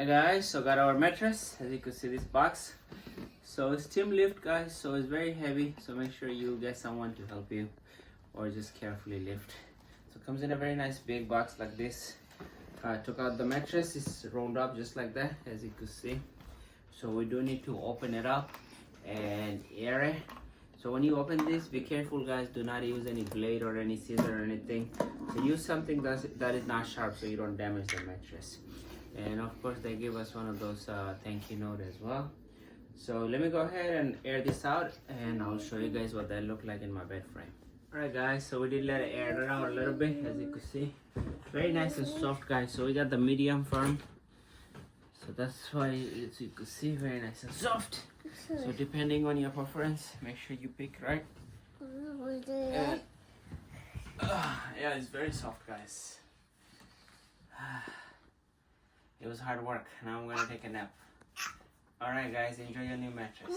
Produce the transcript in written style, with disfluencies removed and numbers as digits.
Hi guys, so got our mattress. As you can see, this box. So it's team lift, guys. So it's very heavy. So make sure you get someone to help you, or just carefully lift. So it comes in a very nice big box like this. I took out the mattress. It's rolled up just like that, as you can see. So we do need to open it up and air it. So when you open this, be careful, guys. Do not use any blade or any scissor or anything. So use something that is not sharp, so you don't damage the mattress. And of course, they give us one of those thank you note as well. So let me go ahead and air this out, and I'll show you guys what that look like in my bed frame. Alright guys, so we did let it air it out a little bit, as you can see. Very nice and soft, guys. So we got the medium firm. So that's why, as you can see, very nice and soft. So depending on your preference, make sure you pick right. And, yeah, it's very soft, guys. It was hard work. Now I'm gonna take a nap. Alright guys, enjoy your new mattress.